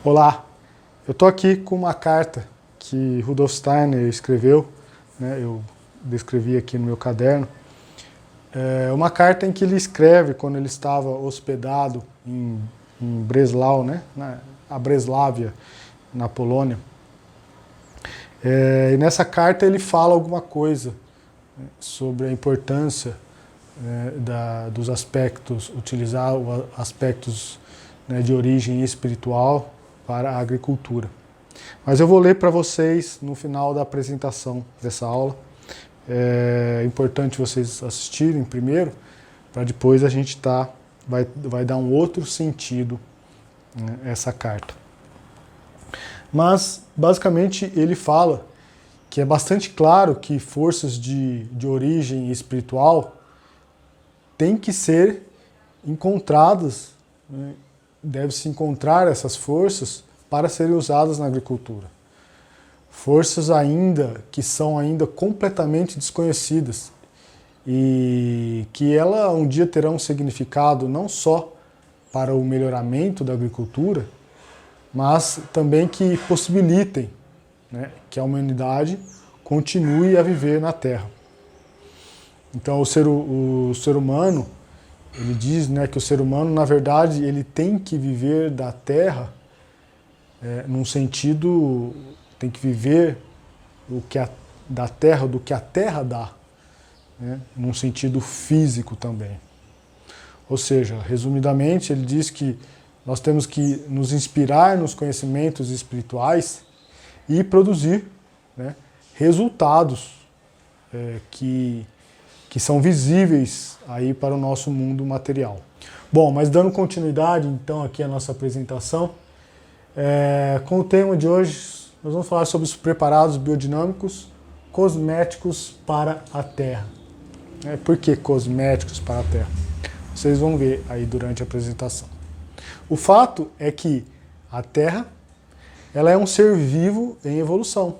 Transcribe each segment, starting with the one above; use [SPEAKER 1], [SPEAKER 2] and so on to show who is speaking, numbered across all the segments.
[SPEAKER 1] Olá, eu estou aqui com uma carta que Rudolf Steiner escreveu, né, eu descrevi aqui no meu caderno. É uma carta em que ele escreve quando ele estava hospedado em Breslau, né, a Breslávia, na Polônia. E nessa carta ele fala alguma coisa, né, sobre a importância, né, dos aspectos, utilizar aspectos, né, de origem espiritual para a agricultura. Mas eu vou ler para vocês no final da apresentação dessa aula. É importante vocês assistirem primeiro, para depois a gente vai dar um outro sentido, né, essa carta. Mas, basicamente, ele fala que é bastante claro que forças de origem espiritual têm que ser encontradas, né, deve-se encontrar essas forças para serem usadas na agricultura. Forças que são ainda completamente desconhecidas e que ela um dia terão um significado não só para o melhoramento da agricultura, mas também que possibilitem, né, que a humanidade continue a viver na Terra. Então o ser humano, ele diz, né, que o ser humano, na verdade, ele tem que viver da Terra, num sentido, tem que viver da Terra, do que a Terra dá, né, num sentido físico também. Ou seja, resumidamente, ele diz que nós temos que nos inspirar nos conhecimentos espirituais e produzir, né, resultados que são visíveis aí para o nosso mundo material. Bom, mas dando continuidade então aqui à nossa apresentação, com o tema de hoje nós vamos falar sobre os preparados biodinâmicos cosméticos para a Terra. Por que cosméticos para a Terra? Vocês vão ver aí durante a apresentação. O fato é que a Terra, ela é um ser vivo em evolução.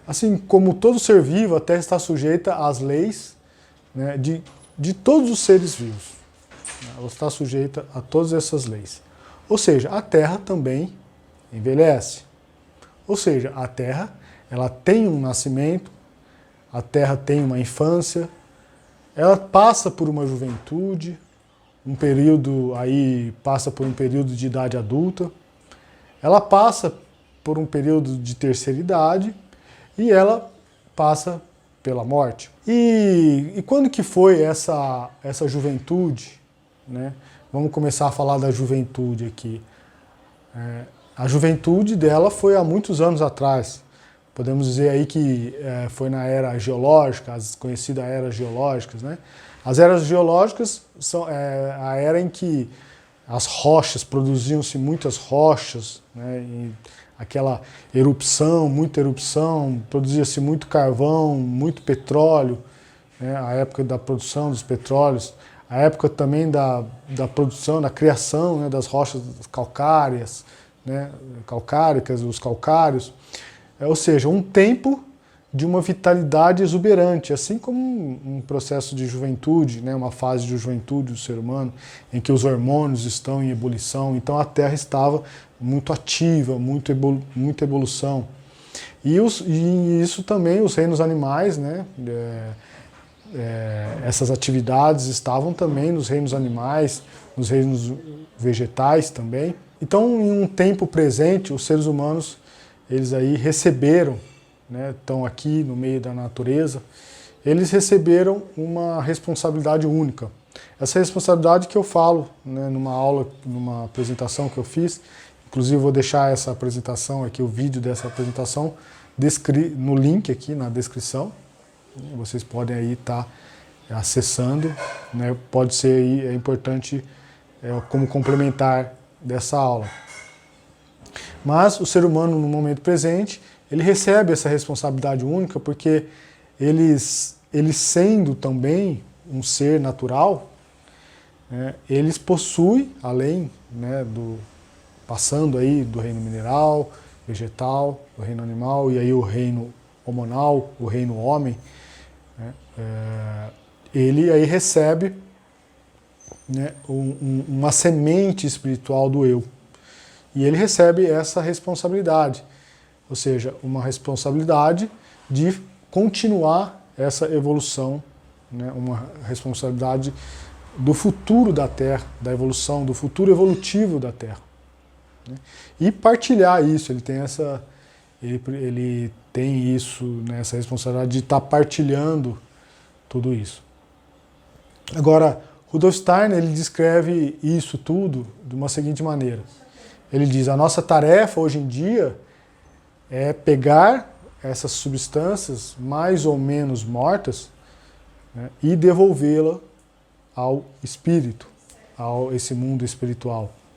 [SPEAKER 1] Assim como todo ser vivo, a Terra está sujeita às leis, né, de todos os seres vivos. Ela está sujeita a todas essas leis. Ou seja, a Terra também envelhece. Ou seja, a Terra, ela tem um nascimento, a Terra tem uma infância, ela passa por uma juventude, passa por um período de idade adulta, ela passa por um período de terceira idade e ela passa pela morte. E quando que foi essa juventude, né? Vamos começar a falar da juventude aqui. A juventude dela foi há muitos anos atrás. Podemos dizer aí que foi na era geológica, as conhecidas eras geológicas, né? As eras geológicas são a era em que as rochas, produziam-se muitas rochas, né? E aquela muita erupção, produzia-se muito carvão, muito petróleo, né? A época da produção dos petróleos, a época também da produção, da criação, né, das rochas calcárias, né, calcáricas, os calcários. Ou seja, um tempo de uma vitalidade exuberante, assim como um processo de juventude, né, uma fase de juventude do ser humano, em que os hormônios estão em ebulição. Então a Terra estava muito ativa, muita evolução. E isso também, os reinos animais, né, essas atividades estavam também nos reinos animais, nos reinos vegetais também. Então, em um tempo presente, os seres humanos, eles aí receberam, né, estão aqui no meio da natureza, eles receberam uma responsabilidade única. Essa responsabilidade que eu falo, né, numa aula, numa apresentação que eu fiz, inclusive vou deixar essa apresentação aqui, o vídeo dessa apresentação, no link aqui na descrição. Vocês podem aí estar acessando, né, pode ser aí, é importante como complementar dessa aula. Mas o ser humano, no momento presente, ele recebe essa responsabilidade única porque ele sendo também um ser natural, né, eles possuem, além, né, passando aí do reino mineral, vegetal, do reino animal e aí o reino homonal, o reino homem, né, ele aí recebe, né, uma semente espiritual do eu. E ele recebe essa responsabilidade, ou seja, uma responsabilidade de continuar essa evolução, né? Uma responsabilidade do futuro da Terra, da evolução, do futuro evolutivo da Terra. Né? E partilhar isso, ele tem isso, né, essa responsabilidade de estar partilhando tudo isso. Agora, Rudolf Steiner, ele descreve isso tudo de uma seguinte maneira. Ele diz, a nossa tarefa hoje em dia é pegar essas substâncias mais ou menos mortas, né, e devolvê-la ao espírito, a esse mundo espiritual.